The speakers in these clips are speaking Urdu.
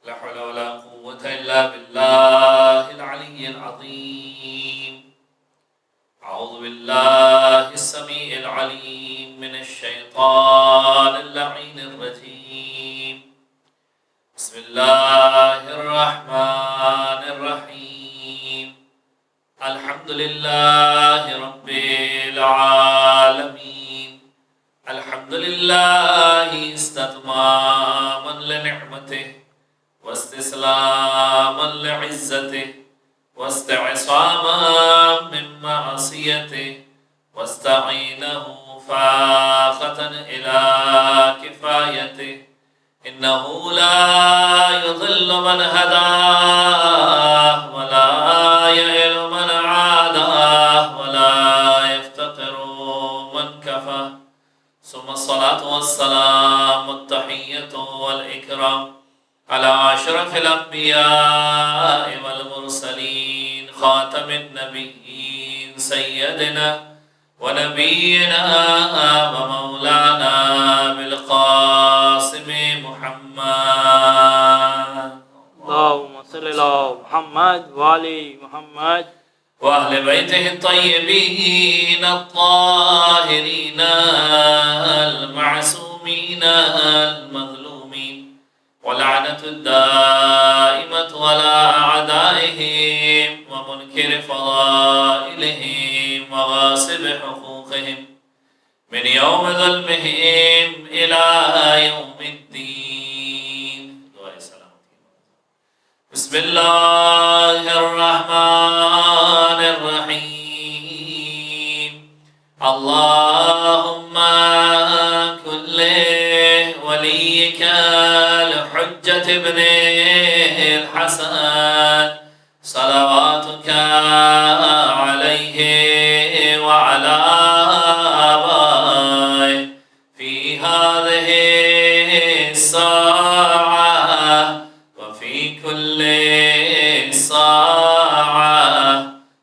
لا حول ولا قوة إلا بالله العلي العظيم. أعوذ بالله السميع العليم من الشيطان اللعين الرجيم. بسم الله الرحمن الرحيم. الحمد لله رب العالمين. الحمد لله استتماما لنعمته واستسلاما لعزته واستعصاما من معصيته واستعينه فاقة إلى كفايته. إنه لا يضل من هداه ولا يئل من عاداه ولا يفتقر من كفاه. ثم الصلاة والسلام التحية والإكرام على أشرف الأنبياء والمرسلين خاتم النبيين سيدنا ونبينا ومولانا بالقاسم محمد. اللهم صل على محمد وعلى محمد وأهل بيته الطيبين الطاهرين المعصومين المظلومين ولعنة الدائمة على أعدائهم ومنكر فضائلهم وغاصب حقوقهم من يوم ظلمهم إلى يوم الدين. بسم الله الرحمن الرحيم. اللهم كل وليك الحجة ابن الحسن صلواتك عليه وعلى آبائه في هذه الساعة وفي كل ساعة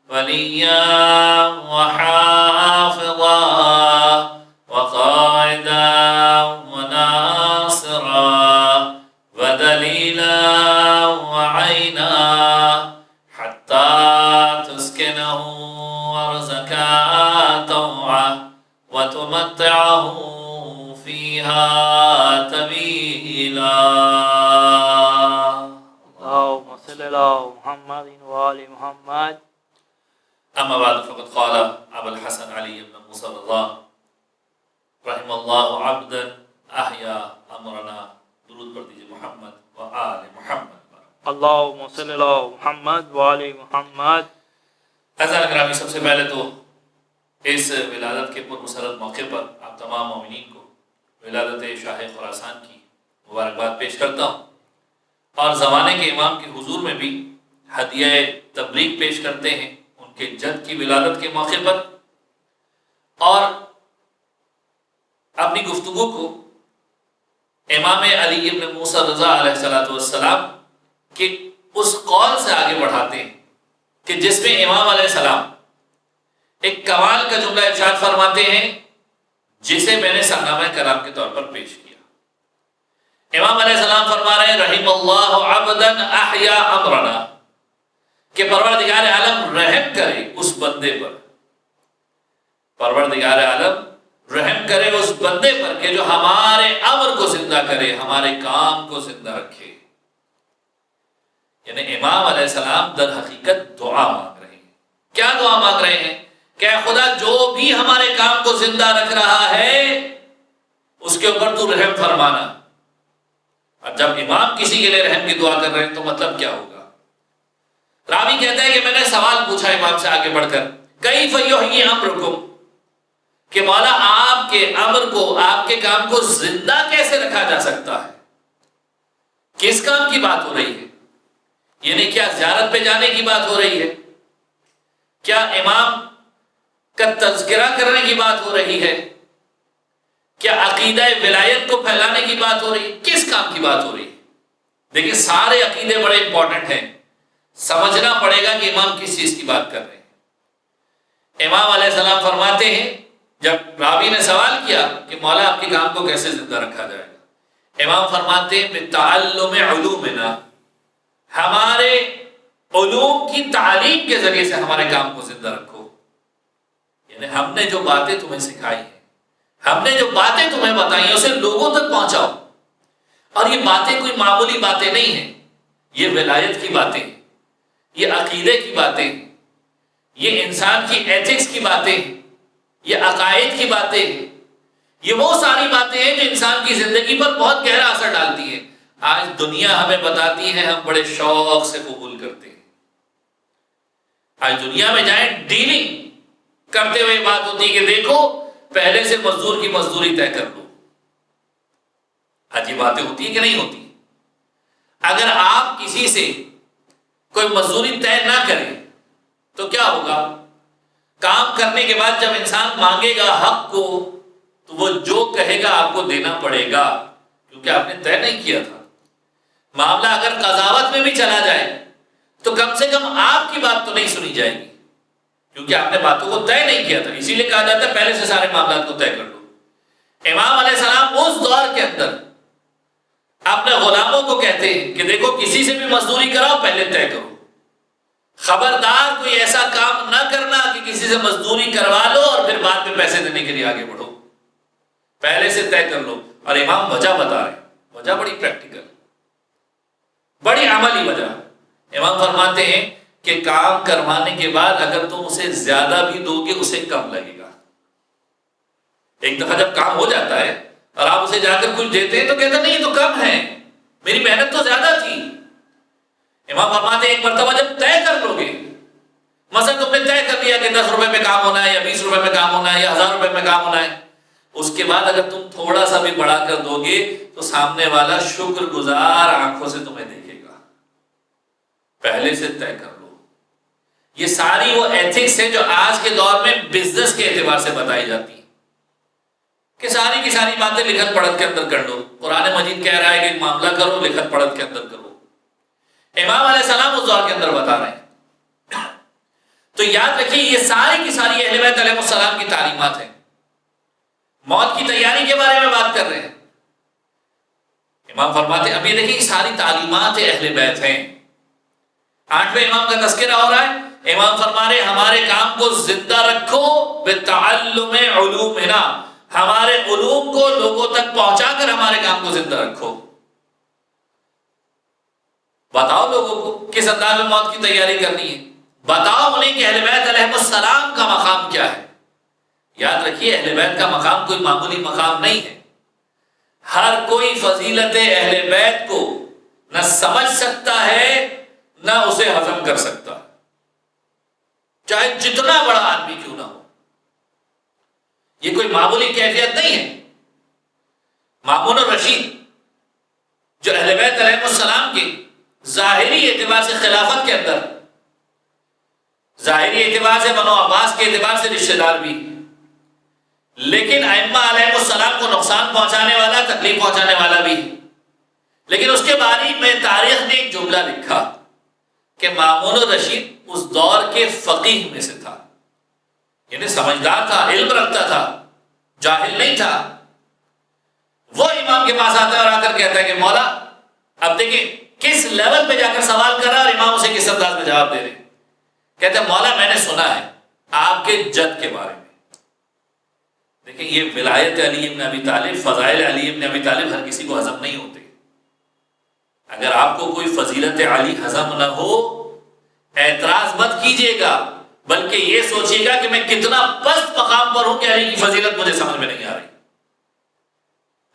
وليا وحافظا وقائدا وناصرا ودليلا وعينا حتى تسكنه ورزقا طوعا وتمتعه فيها طويلا. اللهم صل على محمد وعلى محمد. أما بعد فقد قال أبو الحسن علي بن موسى رضا رحم الله عبدا أحيا أمرنا. درود پڑھ دیجئے محمد و آل محمد. اللهم صل على محمد وعلى محمد. عزیزان گرامی، سب سے پہلے تو اس ولادت کے پرمسرت موقع پر آپ تمام مومنین کو ولادت شاہ خراسان کی مبارکباد پیش کرتا ہوں، اور زمانے کے امام کے حضور میں بھی ہدیہ تبلیغ پیش کرتے ہیں ان کے جد کی ولادت کے موقع پر، اور اپنی گفتگو کو امام علی ابن موسیٰ رضا علیہ السلام کے اس قول سے آگے بڑھاتے ہیں کہ جس میں امام علیہ السلام ایک کمال کا جملہ ارشاد فرماتے ہیں جسے میں نے سنگامہ کلام کے طور پر پیش کیا. امام علیہ السلام فرما رہے ہیں رحم اللہ عبدا احیا امرنا، کہ پروردگار عالم رحم کرے اس بندے پر، پروردگار عالم رحم کرے اس بندے پر کہ جو ہمارے امر کو زندہ کرے، ہمارے کام کو زندہ رکھے. یعنی امام علیہ السلام در حقیقت دعا مانگ رہے ہیں. کیا دعا مانگ رہے ہیں؟ کہ خدا جو بھی ہمارے کام کو زندہ رکھ رہا ہے اس کے اوپر تو رحم فرمانا. اور جب امام کسی کے لیے رحم کی دعا کر رہے ہیں تو مطلب کیا ہوگا؟ راوی کہتا ہے کہ میں نے سوال پوچھا امام سے آگے بڑھ کر، کیف یحیی امرکم، کہ مولا آپ کے امر کو، آپ کے کام کو زندہ کیسے رکھا جا سکتا ہے؟ کس کام کی بات ہو رہی ہے؟ یعنی کیا زیارت پہ جانے کی بات ہو رہی ہے؟ کیا امام کا تذکرہ کرنے کی بات ہو رہی ہے؟ کیا عقیدہ ولایت کو پھیلانے کی بات ہو رہی ہے؟ کس کام کی بات ہو رہی ہے؟ دیکھیں سارے عقیدے بڑے امپورٹنٹ ہیں، سمجھنا پڑے گا کہ امام کس چیز کی بات کر رہے ہیں. امام علیہ السلام فرماتے ہیں جب راوی نے سوال کیا کہ مولا آپ کے کام کو کیسے زندہ رکھا جائے گا، امام فرماتے ہیں بتعلم علومنا، ہمارے علوم کی تعلیم کے ذریعے سے ہمارے کام کو زندہ رکھو. یعنی ہم نے جو باتیں تمہیں سکھائی ہیں، ہم نے جو باتیں تمہیں بتائی ہیں، اسے لوگوں تک پہنچاؤ. اور یہ باتیں کوئی معمولی باتیں نہیں ہیں، یہ ولایت کی باتیں ہیں، یہ عقیدے کی باتیں ہیں، یہ انسان کی ایتھکس کی باتیں ہیں، یہ عقائد کی باتیں ہیں، یہ وہ ساری باتیں ہیں جو انسان کی زندگی پر بہت گہرا اثر ڈالتی ہیں. آج دنیا ہمیں بتاتی ہے، ہم بڑے شوق سے قبول کرتے ہیں. آج دنیا میں جائیں، ڈیلنگ کرتے ہوئے بات ہوتی ہے کہ دیکھو پہلے سے مزدور کی مزدوری طے کر لو. آج یہ باتیں ہوتی ہیں کہ نہیں ہوتی؟ اگر آپ کسی سے کوئی مزدوری طے نہ کریں تو کیا ہوگا؟ کام کرنے کے بعد جب انسان مانگے گا حق کو تو وہ جو کہے گا آپ کو دینا پڑے گا، کیونکہ آپ نے طے نہیں کیا تھا. معاملہ اگر قضاوت میں بھی چلا جائے تو کم سے کم آپ کی بات تو نہیں سنی جائے گی، کیونکہ آپ نے باتوں کو طے نہیں کیا تھا. اسی لیے کہا جاتا ہے پہلے سے سارے معاملات کو طے کر لو. امام علیہ السلام اس دور کے اندر اپنے غلاموں کو کہتے ہیں کہ دیکھو کسی سے بھی مزدوری کراؤ پہلے طے کرو. خبردار کوئی ایسا کام نہ کرنا کہ کسی سے مزدوری کروا لو اور پھر بعد میں پیسے دینے کے لیے آگے بڑھو. پہلے سے طے کر لو. اور امام وجہ بتا رہے ہیں، وجہ بڑی پریکٹیکل، بڑی عملی وجہ. امام فرماتے ہیں کہ کام کروانے کے بعد اگر تم اسے زیادہ بھی دو گے اسے کم لگے گا. ایک دفعہ جب کام ہو جاتا ہے اور آپ اسے جا کر کچھ دیتے ہیں تو کہتا نہیں یہ تو کم ہے، میری محنت تو زیادہ تھی. امام فرماتے ہیں ایک مرتبہ جب طے کر لو گے، مثلا تم نے طے کر لیا کہ 10 روپے میں کام ہونا ہے یا 20 روپے میں کام ہونا ہے یا 1000 روپے میں کام ہونا ہے، اس کے بعد اگر تم تھوڑا سا بھی بڑھا کر دو گے تو سامنے والا شکر گزار آنکھوں سے تمہیں دیکھے گا. پہلے سے طے کر لو. یہ ساری وہ ایتھکس ہے جو آج کے دور میں بزنس کے اعتبار سے بتائی جاتی ہیں کہ ساری کی ساری باتیں لکھت پڑھت کے اندر کر لو. قرآن مجید کہہ رہا ہے کہ معاملہ کرو لکھت پڑھت کے اندر کرو. امام علیہ السلام اس دور کے اندر بتا رہے ہیں. تو یاد رکھیے یہ ساری کی ساری اہل بیت علیہ السلام کی تعلیمات ہیں. موت کی تیاری کے بارے میں بات کر رہے ہیں. امام فرماتے ہیں اب یہ دیکھیں ساری تعلیمات اہل بیت ہیں. 8ویں امام کا تذکرہ ہو رہا ہے. امام فرما رہے ہمارے کام کو زندہ رکھو بتعلم علومنا، ہمارے علوم کو لوگوں تک پہنچا کر ہمارے کام کو زندہ رکھو. بتاؤ لوگوں کو کس انداز میں موت کی تیاری کرنی ہے. بتاؤ انہیں کہ اہل بیت علیہ السلام کا مقام کیا ہے. یاد رکھیے اہل بیت کا مقام کوئی معمولی مقام نہیں ہے. ہر کوئی فضیلت اہل بیت کو نہ سمجھ سکتا ہے نہ اسے ہضم کر سکتا، چاہے جتنا بڑا آدمی کیوں نہ ہو. یہ کوئی معمولی کیفیت نہیں ہے. مامون الرشید جو اہل بیت علیہ السلام کے ظاہری اعتبار سے خلافت کے اندر، ظاہری اعتبار سے بنو عباس کے اعتبار سے رشتہ دار بھی، لیکن ائمہ علیہ السلام کو نقصان پہنچانے والا، تکلیف پہنچانے والا بھی. لیکن اس کے بارے میں تاریخ نے ایک جملہ لکھا کہ مامون الرشید اس دور کے فقیہ میں سے تھا، یعنی سمجھدار تھا، علم رکھتا تھا، جاہل نہیں تھا. وہ امام کے پاس آتا ہے اور آ کر کہتا ہے کہ مولا اب دیکھیں کس لیول پہ جا کر سوال کر رہا ہے اور امام اسے کس انداز میں جواب دے رہے ہیں. کہتے ہیں مولا میں نے سنا ہے آپ کے جد کے بارے میں. دیکھیں یہ ولایت علی ابن ابی طالب، فضائل علی ابن ابی طالب ہر کسی کو ہضم نہیں ہوتے. اگر آپ کو کوئی فضیلت علی ہضم نہ ہو اعتراض مت کیجیے گا، بلکہ یہ سوچیے گا کہ میں کتنا پست مقام پر ہوں کہ علی کی فضیلت مجھے سمجھ میں نہیں آ رہی.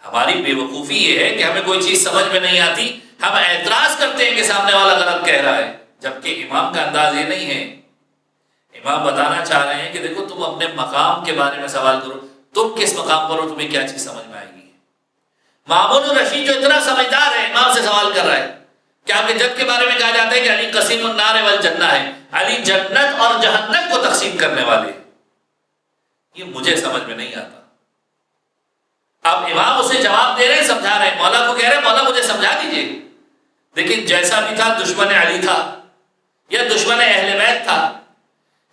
ہماری بے وقوفی یہ ہے کہ ہمیں کوئی چیز سمجھ میں نہیں آتی، ہم اعتراض کرتے ہیں کہ سامنے والا غلط کہہ رہا ہے، جبکہ امام کا انداز یہ نہیں ہے. امام بتانا چاہ رہے ہیں کہ دیکھو تم اپنے مقام کے بارے میں سوال کرو، تم کس مقام پر ہو، تمہیں کیا چیز سمجھ میں آئے گی. مامون الرشید جو اتنا سمجھدار ہے امام سے سوال کر رہا ہے کہ آپ کے جد کے بارے میں کہا جاتا ہے کہ علی قسیم النار والجنہ ہے، علی جنت اور جہنم کو تقسیم کرنے والے. یہ مجھے سمجھ میں نہیں آتا. اب امام اسے جواب دے رہے ہیں، سمجھا رہے ہیں، مولا کو کہہ رہے ہیں مولا مجھے سمجھا دیجئے. لیکن جیسا بھی تھا دشمن علی تھا یا دشمن اہل بیت تھا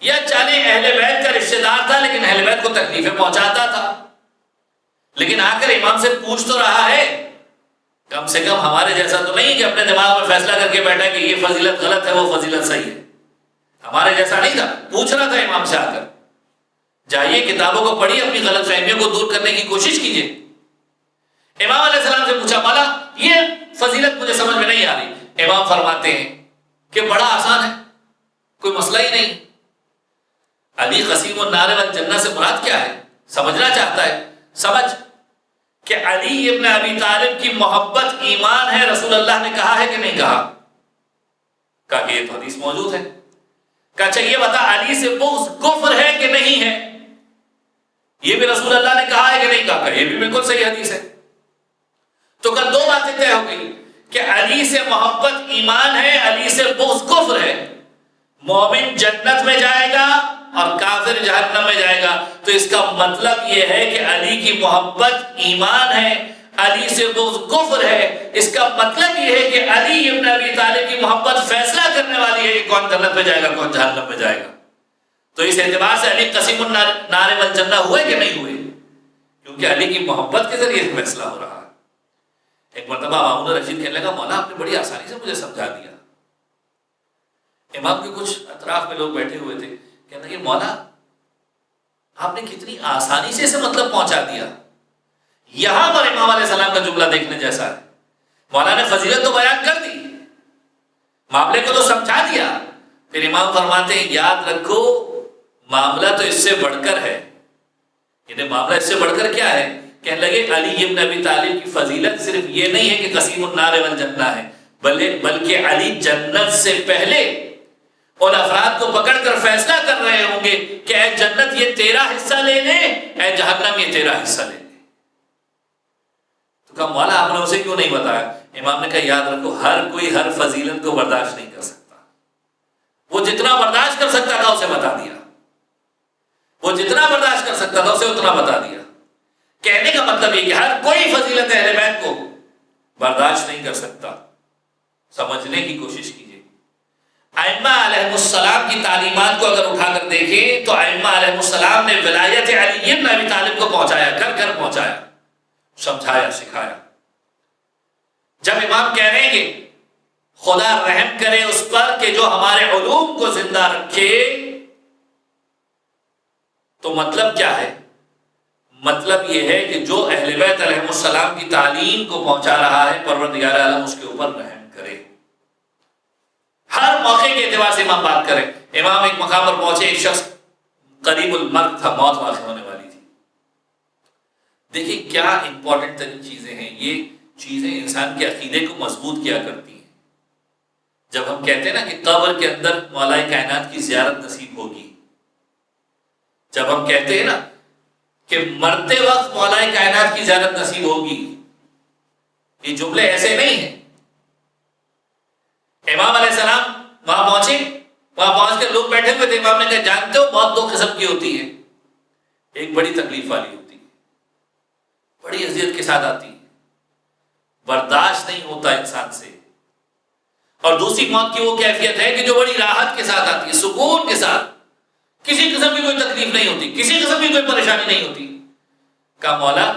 یا چاہے اہل بیت کا رشتہ دار تھا لیکن اہل بیت کو تکلیفیں پہنچاتا تھا. لیکن آ کر امام سے پوچھ تو رہا ہے، کم سے کم ہمارے جیسا تو نہیں کہ اپنے دماغ میں فیصلہ کر کے بیٹھا کہ یہ فضیلت غلط ہے وہ فضیلت صحیح ہے. ہمارے جیسا نہیں تھا، پوچھ رہا تھا امام سے آ کر. جائیے کتابوں کو پڑھیے، اپنی غلط فہمیوں کو دور کرنے کی کوشش کیجیے. امام علیہ السلام سے پوچھا مولا یہ فضیلت مجھے سمجھ میں نہیں آ رہی. امام فرماتے ہیں کہ بڑا آسان ہے، کوئی مسئلہ ہی نہیں. علی قسیم النار والجنہ سے مراد کیا ہے؟ سمجھنا چاہتا ہے، سمجھ کہ علی ابن ابی طالب کی محبت ایمان ہے. رسول اللہ نے کہا ہے کہ نہیں کہا؟ کہا کہ یہ تو حدیث موجود ہے. کہا اچھا یہ بتا علی سے بغض کفر ہے کہ نہیں ہے؟ یہ بھی رسول اللہ نے کہا ہے کہ نہیں کہا؟ یہ بھی بالکل صحیح حدیث ہے. تو کل دو باتیں طے ہو گئی کہ علی سے محبت ایمان ہے، علی سے بغض کفر ہے. مومن جنت میں جائے گا اور کافر جہنم میں جائے گا. تو اس کا مطلب یہ ہے کہ علی کی محبت ایمان ہے، علی سے بغض کفر ہے. اس کا مطلب یہ ہے کہ علی ابن ابی طالب کی محبت فیصلہ کرنے والی ہے کہ کون جنت میں جائے گا کون جہنم میں جائے گا. تو اس اعتبار سے علی قسیم النار والجنہ ہوئے کہ نہیں ہوئے؟ کیونکہ علی کی محبت کے ذریعے فیصلہ ہو رہا ہے. ایک مرتبہ مامون رشید کہنے لگا مولا آپ نے بڑی آسانی سے مجھے سمجھا دیا. امام کے کچھ اطراف میں لوگ بیٹھے ہوئے تھے، کہنے لگے مولا آپ نے کتنی آسانی سے اسے مطلب پہنچا دیا. یہاں پر امام علیہ السلام کا جملہ دیکھنے جیسا ہے. مولا نے فضیلت تو بیان کر دی، معاملے کو تو سمجھا دیا، پھر امام فرماتے ہیں یاد رکھو معاملہ تو اس سے بڑھ کر ہے. یعنی معاملہ اس سے بڑھ کر کیا ہے؟ کہنے لگے علی ابن ابی طالب کی فضیلت صرف یہ نہیں ہے کہ قسیم النار والجنہ ہے، بلکہ علی جنت سے پہلے اور افراد کو پکڑ کر فیصلہ کر رہے ہوں گے کہ اے جنت یہ تیرا حصہ لے لے، اے جہنم یہ تیرا حصہ لے لے. تو کہا مولا آپ نے اسے کیوں نہیں بتایا؟ امام نے کہا یاد رکھو ہر کوئی ہر فضیلت کو برداشت نہیں کر سکتا. وہ جتنا برداشت کر سکتا تھا اسے بتا دیا، وہ جتنا برداشت کر سکتا تھا اسے اتنا بتا دیا. کہنے کا مطلب یہ کہ ہر کوئی فضیلت اہل بیت کو برداشت نہیں کر سکتا. سمجھنے کی کوشش کیجیے. ائمہ علیہ السلام کی تعلیمات کو اگر اٹھا کر دیکھیں تو ائمہ علیہ السلام نے ولایت علی ابن ابی طالب کو پہنچایا، گھر گھر پہنچایا، سمجھایا، سکھایا. جب امام کہہ رہے ہیں کہ خدا رحم کرے اس پر کہ جو ہمارے علوم کو زندہ رکھے، تو مطلب کیا ہے؟ مطلب یہ ہے کہ جو اہل بیت علیہ السلام کی تعلیم کو پہنچا رہا ہے پروردگار عالم اس کے اوپر رحم کرے. ہر موقع کے اعتبار سے امام بات کریں. امام ایک مقام پر پہنچے، ایک شخص قریب المرگ تھا، موت واقع ہونے والی تھی. دیکھیں کیا امپورٹنٹ ترین چیزیں ہیں. یہ چیزیں انسان کے عقیدے کو مضبوط کیا کرتی ہیں. جب ہم کہتے ہیں نا کہ قبر کے اندر مولا کائنات کی زیارت نصیب ہوگی، جب ہم کہتے ہیں نا کہ مرتے وقت مولا کائنات کی زیارت نصیب ہوگی، یہ جملے ایسے نہیں ہیں. امام علیہ السلام وہاں پہنچے، وہاں پہنچ کر لوگ بیٹھے ہوئے تھے. امام نے کہا جانتے ہو موت دو قسم کی ہوتی ہے، ایک بڑی تکلیف والی ہوتی ہے، بڑی اذیت کے ساتھ آتی ہے، برداشت نہیں ہوتا انسان سے. اور دوسری موت کی وہ کیفیت ہے کہ جو بڑی راحت کے ساتھ آتی ہے، سکون کے ساتھ، کسی قسم کی کوئی تکلیف نہیں ہوتی، کسی قسم کی کوئی پریشانی نہیں ہوتی. کہا مولا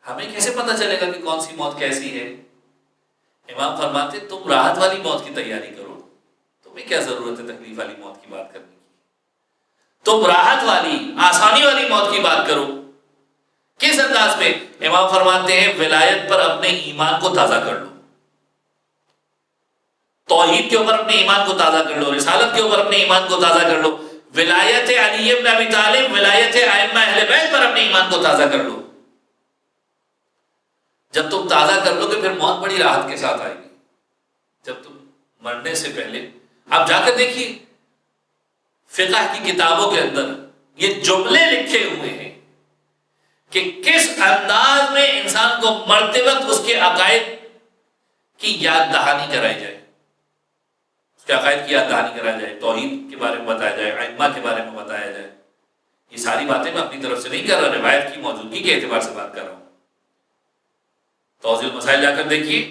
ہمیں کیسے پتہ چلے گا کہ کون سی موت کیسی ہے؟ امام فرماتے تم راحت والی موت کی تیاری کرو، تمہیں کیا ضرورت ہے تکلیف والی موت کی بات کرنے کی؟ تم راحت والی آسانی والی موت کی بات کرو. کس انداز میں؟ امام فرماتے ہیں ولایت پر اپنے ایمان کو تازہ کر لو، توحید کے اوپر اپنے ایمان کو تازہ کر لو، رسالت کے اوپر اپنے ایمان کو تازہ کر لو. ولایت علی ابن ابی طالب، ولایت ائمہ اہل بیت پر اپنے ایمان کو تازہ کر لو. جب تم تازہ کر لو گے پھر موت بڑی راحت کے ساتھ آئے گی. جب تم مرنے سے پہلے آپ جا کر دیکھیے فقہ کی کتابوں کے اندر یہ جملے لکھے ہوئے ہیں کہ کس انداز میں انسان کو مرتے وقت اس کے عقائد کی یاد دہانی کرائی جائے، اس کے عقائد کی یاد دہانی کرائی جائے، توحید کے بارے میں بتایا جائے، ائمہ کے بارے میں بتایا جائے. یہ ساری باتیں میں اپنی طرف سے نہیں کر رہا، روایت کی موجودگی کے اعتبار سے بات کر رہا ہوں. توضیح المسائل جا کر دیکھیے،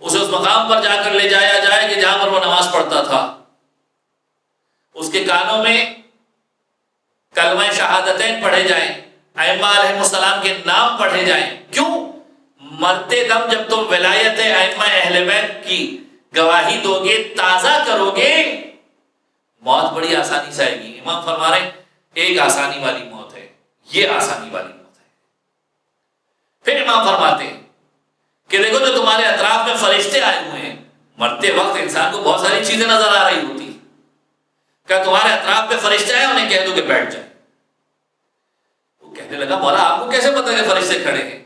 اسے اس مقام پر جا کر لے جایا جائے کہ جہاں پر وہ نماز پڑھتا تھا، اس کے کانوں میں کلمہ شہادتین پڑھے جائیں، ائمہ علیہ السلام کے نام پڑھے جائیں. کیوں؟ مرتے دم جب تم ولایت ائمہ اہل بیت کی گواہی دو گے، تازہ کرو گے، موت بڑی آسانی سے آئے گی۔ امام فرما رہے ہیں ایک آسانی والی موت ہے، یہ آسانی والی موت ہے۔ پھر امام فرماتے ہیں کہ دیکھو جو تمہارے اطراف میں فرشتے آئے ہوئے ہیں، مرتے وقت انسان کو بہت ساری چیزیں نظر آ رہی ہوتی، کیا تمہارے اطراف میں فرشتے آئے انہیں کہہ دو کہ بیٹھ جائیں؟ وہ کہنے لگا مولا آپ کو کیسے پتا کہ فرشتے کھڑے ہیں؟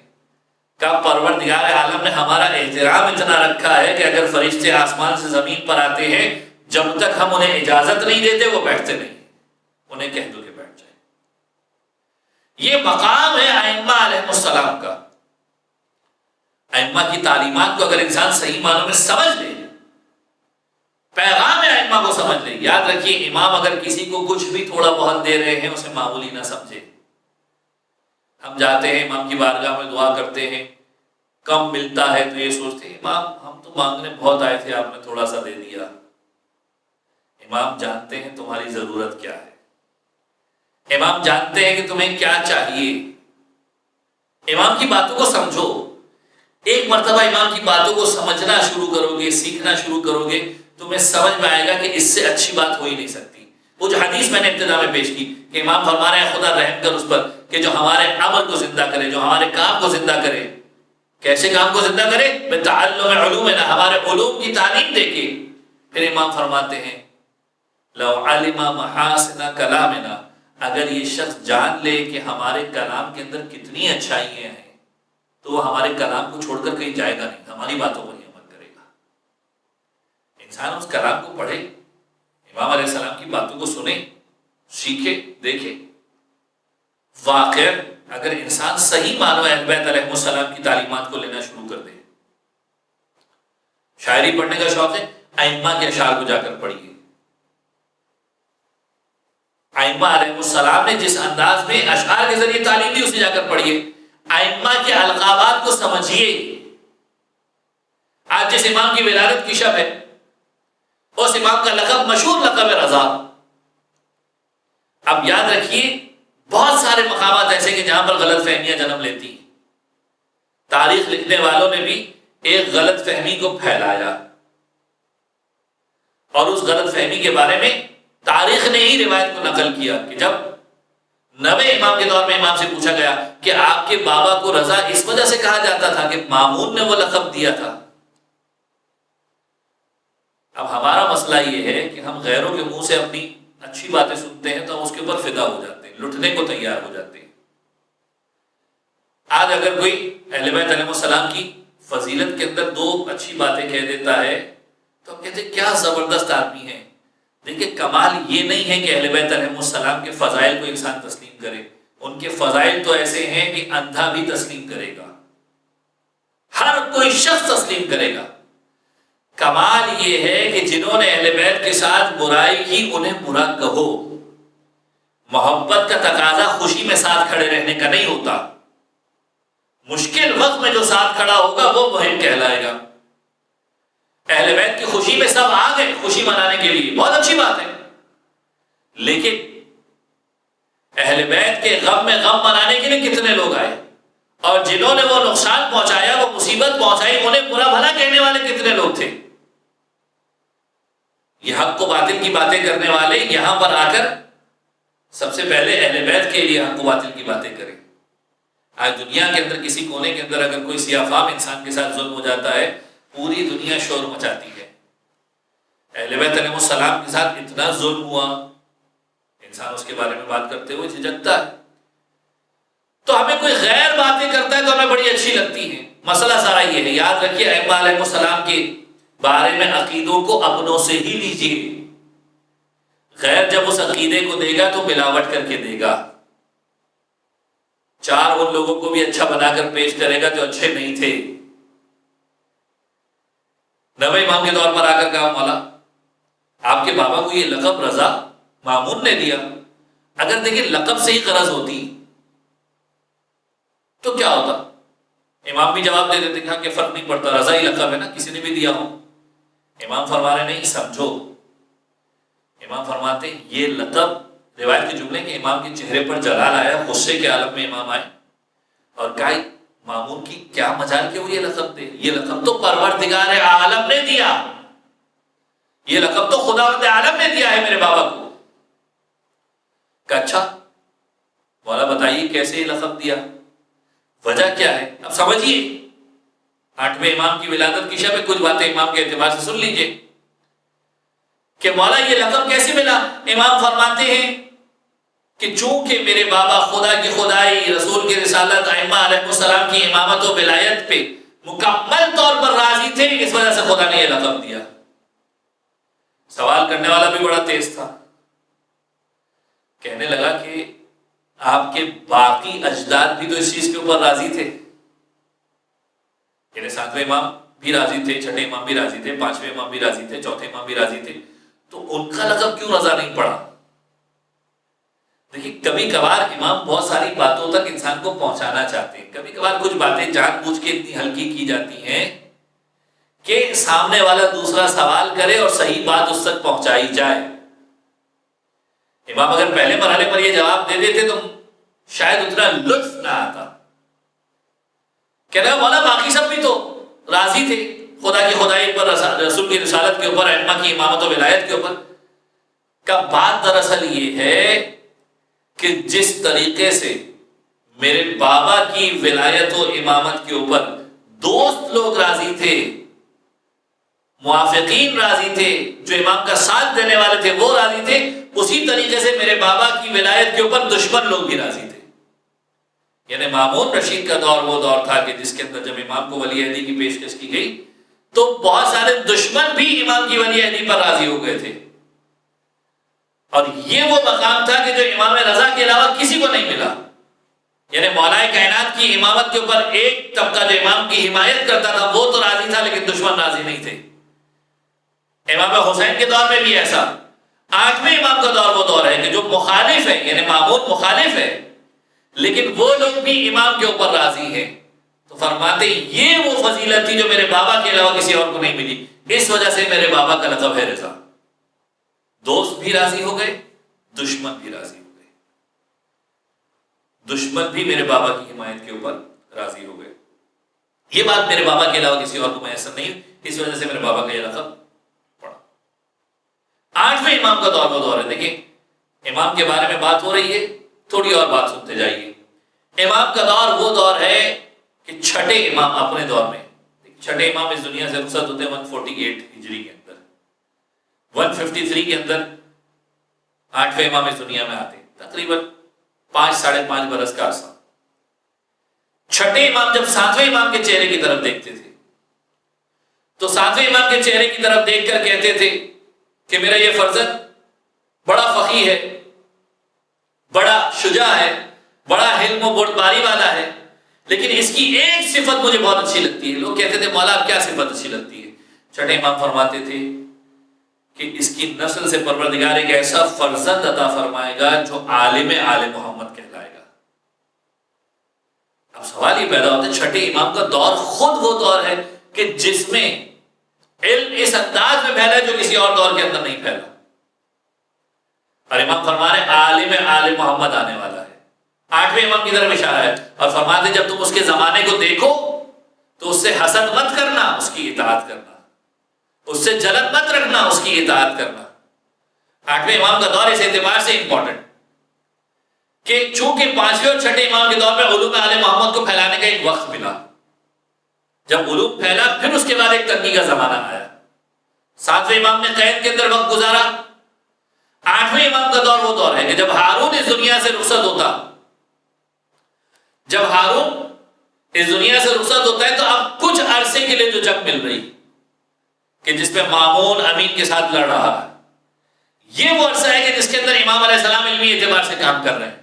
کہا پروردگار عالم نے ہمارا احترام اتنا رکھا ہے کہ اگر فرشتے آسمان سے زمین پر آتے ہیں، جب تک ہم انہیں اجازت نہیں دیتے وہ بیٹھتے نہیں، انہیں کہہ دو کہ بیٹھ جائیں۔ یہ مقام ہے ائمہ علیہ السلام کا۔ ائمہ کی تعلیمات کو اگر انسان صحیح معنوں میں سمجھ لے، پیغام ائمہ کو سمجھ لے، یاد رکھیے امام اگر کسی کو کچھ بھی تھوڑا بہت دے رہے ہیں اسے معمولی نہ سمجھے۔ ہم جاتے ہیں امام کی بارگاہ میں دعا کرتے ہیں، کم ملتا ہے تو یہ سوچتے ہیں امام ہم تو مانگنے بہت آئے تھے، آپ نے تھوڑا سا دے دیا۔ امام جانتے ہیں تمہاری ضرورت کیا ہے، امام جانتے ہیں کہ تمہیں کیا چاہیے۔ امام کی باتوں کو سمجھو، ایک مرتبہ امام کی باتوں کو سمجھنا شروع کرو گے، سیکھنا شروع کرو گے، تمہیں سمجھ میں آئے گا کہ اس سے اچھی بات ہو ہی نہیں سکتی۔ وہ جو حدیث میں نے ابتدا میں پیش کی کہ امام فرما رہے ہیں خدا رحم کر اس پر کہ جو ہمارے عمل کو زندہ کرے، جو ہمارے کام کو زندہ کرے۔ کیسے کام کو زندہ کرے؟ بتعلم علومنا، ہمارے علوم کی تعلیم دے کے۔ پھر امام فرماتے ہیں لو علم محاسن کلامنا، اگر یہ شخص جان لے کہ ہمارے کلام کے اندر کتنی اچھائیاں ہیں تو وہ ہمارے کلام کو چھوڑ کر کہیں جائے گا نہیں، ہماری باتوں پر ہی عمل کرے گا۔ انسان اس کلام کو پڑھے، امام علیہ السلام کی باتوں کو سنے، سیکھے، دیکھے۔ واقعا اگر انسان صحیح معنوں اہل بیت علیہ السلام کی تعلیمات کو لینا شروع کر دے، شاعری پڑھنے کا شوق ہے، ائمہ کے اشعار کو جا کر پڑھیے۔ ائمہ علیہ السلام نے جس انداز میں اشعار کے ذریعے تعلیم دی اسے جا کر پڑھیے۔ ائمہ کے القابات کو سمجھیے۔ آج جس امام کی ولادت کی شب ہے اس امام کا لقب مشہور لقب ہے رضا۔ اب یاد رکھیے بہت سارے مقامات ایسے کہ جہاں پر غلط فہمیاں جنم لیتی ہیں۔ تاریخ لکھنے والوں نے بھی ایک غلط فہمی کو پھیلایا اور اس غلط فہمی کے بارے میں تاریخ نے ہی روایت کو نقل کیا کہ جب نویں امام کے دور میں امام سے پوچھا گیا کہ آپ کے بابا کو رضا اس وجہ سے کہا جاتا تھا کہ مامون نے وہ لقب دیا تھا۔ اب ہمارا مسئلہ یہ ہے کہ ہم غیروں کے منہ سے اپنی اچھی باتیں سنتے ہیں تو ہم اس کے اوپر فدا ہو جاتے ہیں، لٹنے کو تیار ہو جاتے ہیں۔ آج اگر کوئی اہل بیت علیہ السلام کی فضیلت کے اندر دو اچھی باتیں کہہ دیتا ہے تو ہم کہتے ہیں کیا زبردست آدمی ہے۔ دیکھیں کمال یہ نہیں ہے کہ اہل بیت علیہ السلام کے فضائل کو انسان تسلیم کرے، ان کے فضائل تو ایسے ہیں کہ اندھا بھی تسلیم کرے گا، ہر کوئی شخص تسلیم کرے گا۔ کمال یہ ہے کہ جنہوں نے اہل بیت کے ساتھ برائی کی انہیں برا کہو۔ محبت کا تقاضا خوشی میں ساتھ کھڑے رہنے کا نہیں ہوتا، مشکل وقت میں جو ساتھ کھڑا ہوگا وہ محب کہلائے گا۔ اہل بیت کی خوشی میں سب آ گئے خوشی منانے کے لیے، بہت اچھی بات ہے، لیکن اہل بیت کے غم میں غم منانے کے لیے کتنے لوگ آئے، اور جنہوں نے وہ نقصان پہنچایا، وہ مصیبت پہنچائی، انہیں برا بھلا کہنے والے کتنے لوگ تھے۔ یہ حق و باطل کی باتیں کرنے والے یہاں پر آ کر سب سے پہلے اہل بیت کے لیے حق و باطل کی باتیں کریں۔ آج دنیا کے اندر کسی کونے کے اندر اگر کوئی سیاہ فام انسان کے ساتھ ظلم ہو جاتا ہے، پوری دنیا شور مچاتی ہے۔ اہل بیت علیہ السلام کے ساتھ اتنا ظلم ہوا، انسان اس کے بارے میں بات کرتے ہوئے جھجکتا ہے۔ تو ہمیں کوئی غیر باتیں کرتا ہے تو ہمیں بڑی اچھی لگتی ہیں۔ مسئلہ سارا یہ ہے، یاد رکھیے ائمہ علیہ السلام کے بارے میں عقیدوں کو اپنوں سے ہی لیجیے۔ غیر جب اس عقیدے کو دے گا تو ملاوٹ کر کے دے گا، چار ان لوگوں کو بھی اچھا بنا کر پیش کرے گا جو اچھے نہیں تھے۔ نویں امام کے دور پر آ کر کہا مولا آپ کے بابا کو یہ لقب رضا مامون نے دیا، اگر دیکھیں لقب سے ہی غرض ہوتی تو کیا ہوتا؟ امام بھی جواب دے دیتے کہ فرق نہیں پڑتا، رضا ہی لقب ہے نا، کسی نے بھی دیا ہو۔ امام فرما رہے نہیں، سمجھو۔ امام فرماتے یہ لقب، روایت کے جملے کہ امام کے چہرے پر جلال آیا، غصے کے عالم میں امام آئے اور کہا مامون کی کیا مجال کہ وہ یہ لقب دے؟ یہ لقب تو پروردگار عالم نے دیا، یہ لقب تو خداوند عالم نے دیا ہے میرے بابا کو. کہ اچھا مولا بتائیے کیسے یہ لقب دیا، وجہ کیا ہے؟ اب سمجھیے 8ویں امام کی ولادت کی شب کچھ باتیں امام کے اعتبار سے سن لیجئے کہ مولا یہ لقب کیسے ملا. امام فرماتے ہیں کہ چونکہ میرے بابا خدا کی خدائی، رسول کی رسالت، ائمہ علیہ السلام کی امامت و ولایت پہ مکمل طور پر راضی تھے، اس وجہ سے خدا نے یہ لقب دیا. سوال کرنے والا بھی بڑا تیز تھا، کہنے لگا کہ آپ کے باقی اجداد بھی تو اس چیز کے اوپر راضی تھے، یعنی 7ویں امام بھی راضی تھے، 6ٹھے امام بھی راضی تھے، 5ویں امام بھی راضی تھے، 4تھے امام بھی راضی تھے، تو ان کا لقب کیوں رضا نہیں پڑا؟ دیکھیے کبھی کبھار امام بہت ساری باتوں تک انسان کو پہنچانا چاہتے ہیں، کبھی کبھار کچھ باتیں جان بوجھ کے اتنی ہلکی کی جاتی ہیں کہ سامنے والا دوسرا سوال کرے اور صحیح بات اس تک پہنچائی جائے. امام اگر پہلے مرحلے پر یہ جواب دے دیتے تو شاید اتنا لطف نہ آتا. کہہ رہا مولا باقی سب بھی تو راضی تھے خدا کی خدائی پر، رسول کی رسالت کے اوپر، ائمہ کی امامت و ولایت کے اوپر. کا بات دراصل یہ ہے کہ جس طریقے سے میرے بابا کی ولایت و امامت کے اوپر دوست لوگ راضی تھے، موافقین راضی تھے، جو امام کا ساتھ دینے والے تھے وہ راضی تھے، اسی طریقے سے میرے بابا کی ولایت کے اوپر دشمن لوگ بھی راضی تھے. یعنی مامون رشید کا دور وہ دور تھا کہ جس کے اندر جب امام کو ولی عہدی کی پیشکش کی گئی تو بہت سارے دشمن بھی امام کی ولی عہدی پر راضی ہو گئے تھے. اور یہ وہ مقام تھا کہ جو امام رضا کے علاوہ کسی کو نہیں ملا. یعنی مولا کائنات کی امامت کے اوپر ایک طبقہ جو امام کی حمایت کرتا تھا وہ تو راضی تھا، لیکن دشمن راضی نہیں تھے. امام حسین کے دور میں بھی ایسا. 8ویں امام کا دور وہ دور ہے کہ جو مخالف ہے، یعنی مامون مخالف ہے، لیکن وہ لوگ بھی امام کے اوپر راضی ہیں. تو فرماتے یہ وہ فضیلت تھی جو میرے بابا کے علاوہ کسی اور کو نہیں ملی، اس وجہ سے میرے بابا کا لقب ہے رضا. دوست بھی راضی ہو گئے، دشمن بھی راضی ہو گئے. دشمن بھی میرے بابا کی حمایت کے اوپر راضی ہو گئے. یہ بات میرے بابا کے علاوہ کسی اور کو میسر نہیں، اس وجہ سے میرے بابا کا یہ لقب پڑا. 8ویں امام کا دور وہ دور ہے. دیکھیں امام کے بارے میں بات ہو رہی ہے، تھوڑی اور بات سنتے جائیے. امام کا دور وہ دور ہے کہ 6ٹھے امام اپنے دور میں، 6ٹھے امام اس دنیا سے رخصت ہوتے ہیں 148 ہجری کے اندر، 153 کے اندر 8ویں امام اس دنیا میں آتے ہیں، تقریباً 5-5.5 برس کا عرصہ. 6ٹھے امام جب 7ویں امام کے چہرے کی طرف دیکھتے تھے تو 7ویں امام کے چہرے کی طرف دیکھ کر کہتے تھے کہ میرا یہ فرزند بڑا فقیہ ہے، بڑا شجاع ہے، بڑا حلم و بردباری والا ہے، لیکن اس کی ایک صفت مجھے بہت اچھی لگتی ہے. لوگ کہتے تھے مولا آپ کیا صفت اچھی لگتی ہے؟ 6ٹھے امام فرماتے تھے کہ اس کی نسل سے پروردگار ایک ایسا فرزند عطا فرمائے گا جو عالم آل محمد کہلائے گا. اب سوال یہ پیدا ہوتا ہے 6ٹھے امام کا دور خود وہ دور ہے کہ جس میں علم اس انداز میں پھیلا جو کسی اور دور کے اندر نہیں پھیلا. اور امام فرما رہے عالم آل محمد آنے والا ہے. 8ویں امام کی طرف اشارہ ہے اور فرماتے جب تم اس کے زمانے کو دیکھو تو اس سے حسد مت کرنا، اس کی اطاعت کرنا، اس سے جلن مت رکھنا، اس کی اطاعت کرنا. 8ویں امام کا دور اس اعتبار سے امپورٹنٹ کہ چونکہ 5ویں اور 6ٹھے امام کے دور میں علوم آل محمد کو پھیلانے کا ایک وقت ملا. جب علوم پھیلا پھر اس کے بعد ایک تنگی کا زمانہ آیا. 7ویں امام نے قید کے اندر وقت گزارا. 8ویں امام کا دور وہ دور ہے کہ جب ہارون اس دنیا سے رخصت ہوتا، جب ہارون اس دنیا سے رخصت ہوتا ہے تو اب کچھ عرصے کے لیے جو جنگ مل رہی کہ جس پہ مامون امین کے ساتھ لڑ رہا ہے، یہ وہ عرصہ ہے کہ جس کے اندر امام علیہ السلام علمی اعتبار سے کام کر رہے ہیں.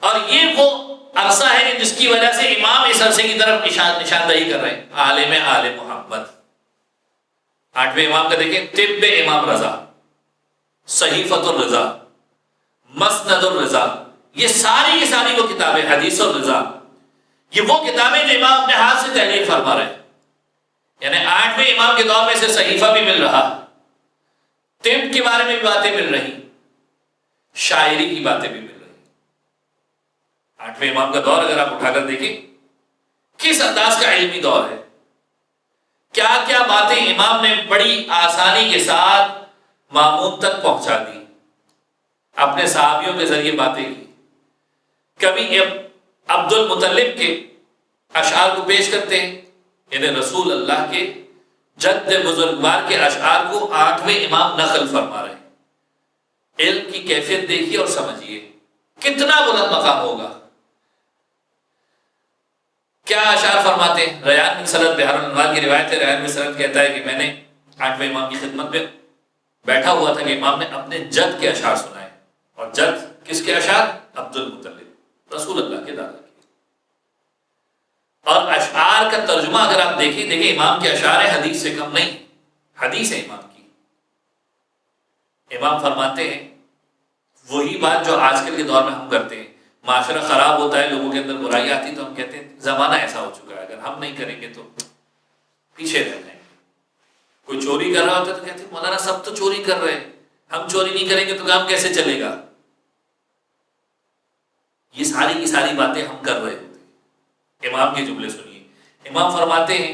اور یہ وہ عرصہ ہے کہ جس کی وجہ سے امام اس عرصے کی طرف نشاندہی کر رہے ہیں. عالم آل محمد. 8ویں امام کا دیکھیں طب امام رضا، صحیفۃ الرضا، مسند الرضا، یہ ساری کی ساری وہ کتابیں، حدیث الرضا، یہ وہ کتابیں جو امام اپنے ہاتھ سے تحریر فرما رہے ہیں. یعنی 8ویں امام کے دور میں سے صحیفہ بھی مل رہا، طب کے بارے میں بھی باتیں مل رہی، شاعری کی باتیں بھی مل رہی. 8ویں امام کا دور اگر آپ اٹھا کر دیکھیں کس انداز کا علمی دور ہے، کیا کیا باتیں امام نے بڑی آسانی کے ساتھ ماموم تک پہنچا دی، اپنے صحابیوں کے ذریعے باتیں کی. کبھی عبد المطلب کے اشعار کو پیش کرتے ہیں، یعنی رسول اللہ کے جد بزرگوار کے اشعار کو 8ویں امام نقل فرما رہے ہیں. علم کی کیفیت دیکھیے اور سمجھیے کتنا بلند مقام ہوگا. کیا اشعار فرماتے ہیں؟ ریان بن سرد بحر الانوار کی روایت ہے، ریان بن سرد کہتا ہے کہ میں نے 8ویں امام کی خدمت میں بیٹھا ہوا تھا کہ امام نے اپنے جد کے اشعار سنائے. اور جد کس کے اشعار؟ عبد المطلب، رسول اللہ کے دادا کے. اور اشعار کا ترجمہ اگر آپ دیکھیں امام کے اشعار حدیث سے کم نہیں، حدیث ہے امام کی. امام فرماتے ہیں وہی بات جو آج کل کے دور میں ہم کرتے ہیں. معاشرہ خراب ہوتا ہے، لوگوں کے اندر برائی آتی تو ہم کہتے ہیں زمانہ ایسا ہو چکا ہے، اگر ہم نہیں کریں گے تو پیچھے رہ جائیں گے. کوئی چوری کر رہا ہوتا ہے تو کہتے ہیں مولانا سب تو چوری کر رہے ہیں، ہم چوری نہیں کریں گے تو کام کیسے چلے گا. یہ ساری کی ساری باتیں ہم کر رہے ہوتے ہیں. امام کے جملے سنیے. امام فرماتے ہیں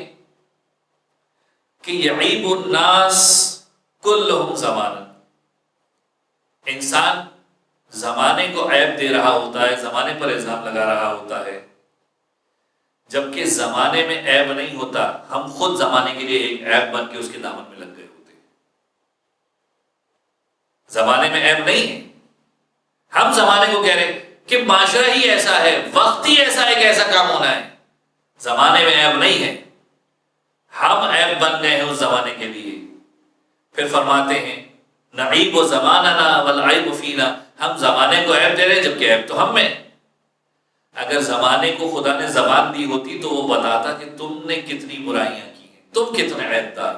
کہ یعیب الناس کلہم زمانا، انسان زمانے کو عیب دے رہا ہوتا ہے، زمانے پر الزام لگا رہا ہوتا ہے، جبکہ زمانے میں عیب نہیں ہوتا. ہم خود زمانے کے لیے ایک عیب بن کے اس کے دامن میں لگ گئے ہوتے ہیں. زمانے میں عیب نہیں ہے، ہم زمانے کو کہہ رہے ہیں کہ معاشرہ ہی ایسا ہے، وقت ہی ایسا ہے کہ ایسا کام ہونا ہے. زمانے میں عیب نہیں ہے، ہم عیب بن گئے ہیں اس زمانے کے لیے. پھر فرماتے ہیں نعیب و زماننا والعیب فینا، ہم زمانے کو عیب دے رہے ہیں جبکہ عیب تو ہم میں. اگر زمانے کو خدا نے زبان دی ہوتی تو وہ بتاتا کہ تم نے کتنی برائیاں کی ہیں، تم کتنے عیب دار.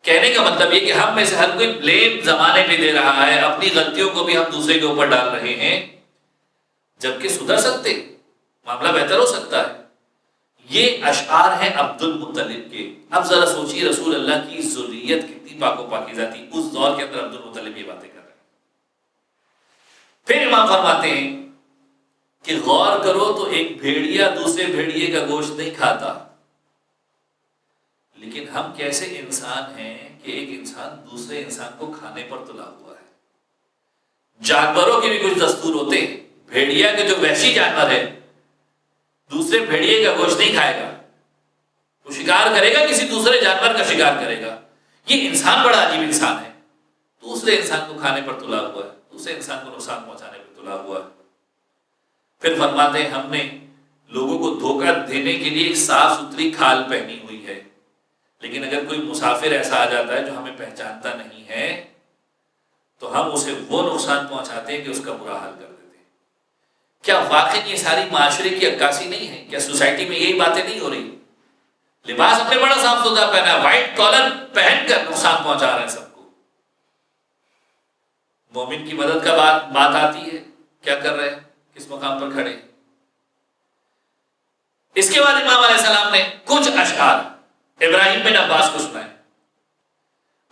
کہنے کا مطلب یہ کہ ہم میں سے ہر کوئی بلیم زمانے پہ دے رہا ہے، اپنی غلطیوں کو بھی ہم دوسرے کے اوپر ڈال رہے ہیں، جبکہ سدھر سکتے، معاملہ بہتر ہو سکتا ہے. یہ اشعار ہیں عبد المطلب کے. اب ذرا سوچیے رسول اللہ کی ذریت کتنی پاک و پاکیزہ تھی، اس دور کے اندر عبد المطلب یہ باتیں کر رہے ہیں. پھر امام فرماتے ہیں کہ غور کرو تو ایک بھیڑیا دوسرے بھیڑیے کا گوشت نہیں کھاتا، لیکن ہم کیسے انسان ہیں کہ ایک انسان دوسرے انسان کو کھانے پر تلا ہوا ہے. جانوروں کے بھی کچھ دستور ہوتے ہیں. بھیڑیا کے جو وحشی جانور ہے دوسرے بھیڑیے کا گوشت نہیں کھائے گا، وہ شکار کرے گا، کسی دوسرے جانور کا شکار کرے گا. یہ انسان بڑا عجیب انسان ہے، دوسرے انسان کو کھانے پر تلا ہوا ہے، دوسرے انسان کو نقصان پہنچانے پر تلا ہوا ہے. پھر فرماتے ہیں ہم نے لوگوں کو دھوکہ دینے کے لیے ایک صاف ستھری کھال پہنی ہوئی ہے، لیکن اگر کوئی مسافر ایسا آ جاتا ہے جو ہمیں پہچانتا نہیں ہے تو ہم اسے وہ نقصان پہنچاتے ہیں کہ اس کا برا حال کر دیتے ہیں. کیا واقعی یہ ساری معاشرے کی عکاسی نہیں ہے؟ کیا سوسائٹی میں یہی باتیں نہیں ہو رہی؟ لباس اپنے بڑا صاف ستھرا پہنا ہے، وائٹ کالر پہن کر نقصان پہنچا رہے ہیں سب کو. مومن کی مدد کا بات آتی ہے، کیا کر رہے ہیں، کس مقام پر کھڑے ہیں. اس کے بعد امام علیہ السلام نے کچھ اشعار ابراہیم بن عباس کو سنائے،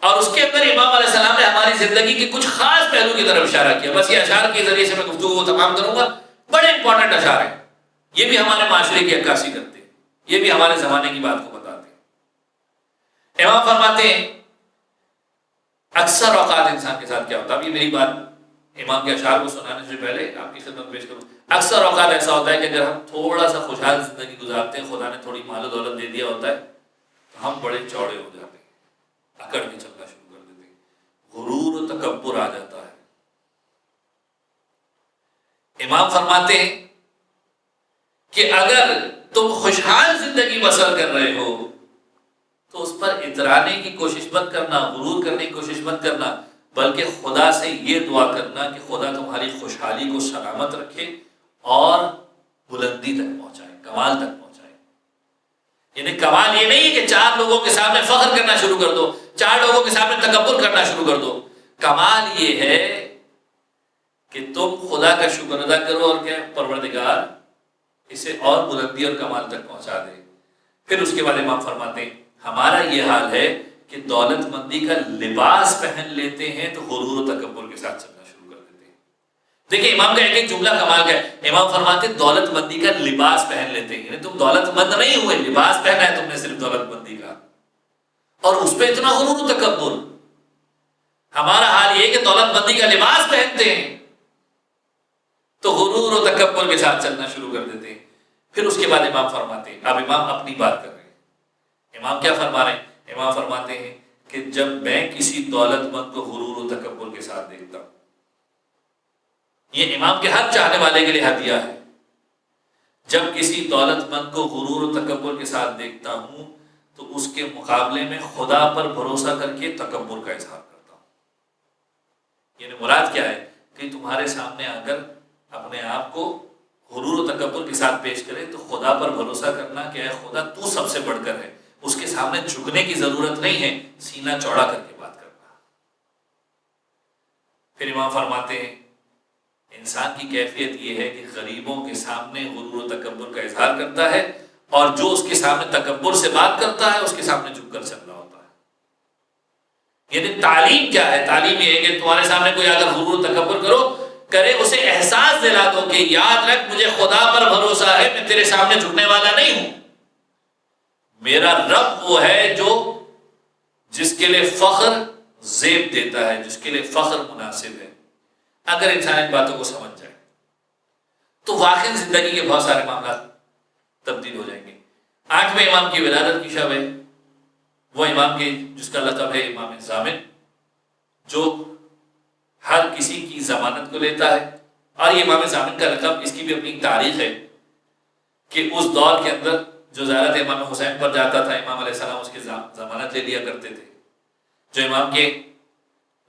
اور اس کے اندر امام علیہ السلام نے ہماری زندگی کے کچھ خاص پہلو کی طرف اشارہ کیا. بس یہ اشعار کے ذریعے سے میں گفتگو کو تمام کروں گا. بڑے امپورٹنٹ اشعار ہیں، یہ بھی ہمارے معاشرے کی عکاسی کرتے ہیں، یہ بھی ہمارے زمانے کی بات کو بتاتے ہیں. امام فرماتے ہیں اکثر اوقات انسان کے ساتھ کیا ہوتا ہے. اب یہ میری بات امام کے اشعار کو سنانے سے پہلے آپ کی خدمت پیش کروں. اکثر اوقات ایسا ہوتا ہے کہ اگر ہم تھوڑا سا خوشحال زندگی گزارتے ہیں، خدا نے تھوڑی مال و دولت دے دیا ہوتا ہے تو ہم بڑے چوڑے ہو جاتے ہیں، اکڑ کے چلنا شروع کر دیتے ہیں، غرور و تکبر آ جاتا ہے. امام فرماتے ہیں کہ اگر تم خوشحال زندگی بسر کر رہے ہو تو اس پر اترانے کی کوشش مت کرنا، غرور کرنے کی کوشش مت کرنا، بلکہ خدا سے یہ دعا کرنا کہ خدا تمہاری خوشحالی کو سلامت رکھے اور بلندی تک پہنچائے، کمال تک پہنچائے. یعنی کمال یہ نہیں ہے کہ 4 لوگوں کے سامنے فخر کرنا شروع کر دو، 4 لوگوں کے سامنے تکبر کرنا شروع کر دو. کمال یہ ہے کہ تم خدا کا شکر ادا کرو اور کہ پروردگار اسے اور بلندی اور کمال تک پہنچا دے. پھر اس کے بعد امام فرماتے ہیں ہمارا یہ حال ہے کہ دولت مندی کا لباس پہن لیتے ہیں تو غرور و تکبر کے ساتھ چلنا شروع کر دیتے ہیں. دیکھیں امام کا ایک ایک جملہ کمال کا ہے. امام فرماتے ہیں دولت مندی کا لباس پہن لیتے ہیں، یعنی تم دولت مند نہیں ہوئے، لباس پہنا ہے تم نے صرف دولت مندی کا، اور اس پہ اتنا غرور و تکبر. ہمارا حال یہ کہ دولت مندی کا لباس پہنتے ہیں تو غرور و تکبر کے ساتھ چلنا شروع کر دیتے ہیں. پھر اس کے بعد امام فرماتے ہیں، اب امام اپنی بات کر رہے ہیں، امام کیا فرما رہے ہیں؟ امام فرماتے ہیں کہ جب میں کسی دولت مند کو غرور و تکبر کے ساتھ دیکھتا ہوں، یہ امام کے ہر چاہنے والے کے لیے ہدیہ ہے، جب کسی دولت مند کو غرور و تکبر کے ساتھ دیکھتا ہوں تو اس کے مقابلے میں خدا پر بھروسہ کر کے تکبر کا اظہار کرتا ہوں. یعنی مراد کیا ہے کہ تمہارے سامنے آ کر اپنے آپ کو غرور و تکبر کے ساتھ پیش کرے تو خدا پر بھروسہ کرنا کہ اے خدا تو سب سے بڑھ کر ہے، اس کے سامنے جھکنے کی ضرورت نہیں ہے، سینہ چوڑا کر کے بات کرنا. پھر امام فرماتے ہیں انسان کی کیفیت یہ ہے کہ غریبوں کے سامنے غرور و تکبر کا اظہار کرتا ہے، اور جو اس کے سامنے تکبر سے بات کرتا ہے اس کے سامنے جھک کر چل رہا ہوتا ہے. یعنی تعلیم کیا ہے؟ تعلیم یہ ہے کہ تمہارے سامنے کوئی اگر غرور و تکبر کرے اسے احساس دلا دو کہ یاد رکھ مجھے خدا پر بھروسہ ہے، میں تیرے سامنے جھکنے والا نہیں ہوں. میرا رب وہ ہے جو جس کے لیے فخر زیب دیتا ہے، جس کے لیے فخر مناسب ہے. اگر انسان ان باتوں کو سمجھ جائے تو واقعی زندگی کے بہت سارے معاملات تبدیل ہو جائیں گے. 8ویں امام کی ولادت کی شب ہے، وہ امام کے جس کا لقب ہے امام ضامن، جو ہر کسی کی ضمانت کو لیتا ہے. اور یہ امام ضامن کا لقب اس کی بھی اپنی تاریخ ہے کہ اس دور کے اندر جو زیارت امام حسین پر جاتا تھا امام علیہ السلام اس کی ضمانت لے لیا کرتے تھے. جو امام کے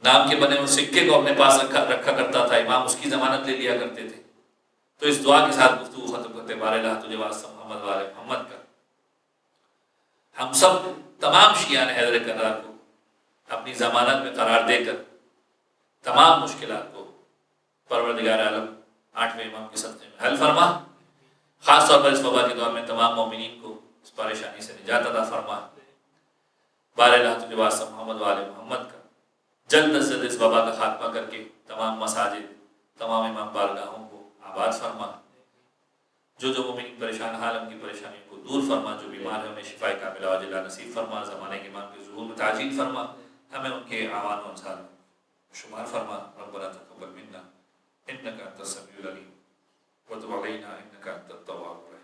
نام کے بنے ہوئے سکے کو اپنے پاس رکھا کرتا تھا امام اس کی ضمانت لے لیا کرتے تھے. تو اس دعا کے ساتھ گفتگو ختم کرتے بارے اللہ تجھے واسطہ محمد والے محمد کا. ہم سب تمام شیعان حیدر کرار کو اپنی ضمانت میں قرار دے کر تمام مشکلات کو پروردگار عالم 8ویں امام کے صدقے میں حل فرما. خاص طور پر اس وبا کے دور میں تمام مومنین کو اس پریشانی سے نجات عطا فرما. بارے اللہ تجھے واسطہ محمد والے محمد کا جلد از جلد اس وبا کا خاتمہ کر کے تمام مساجد تمام امام بارگاہوں کو آباد فرما. جو مومنین پریشان حال ان کی پریشانیوں کو دور فرما. جو بیمار ہیں انہیں شفا کاملہ عاجلہ نصیب فرما. زمانے کے امام کے ظہور میں تعجیل فرما. ہمیں ان کے اعوان و انصار شمار فرما. ربنا تقبل منا انك انت السميع العليم وتب علينا انك انت التواب الرحيم.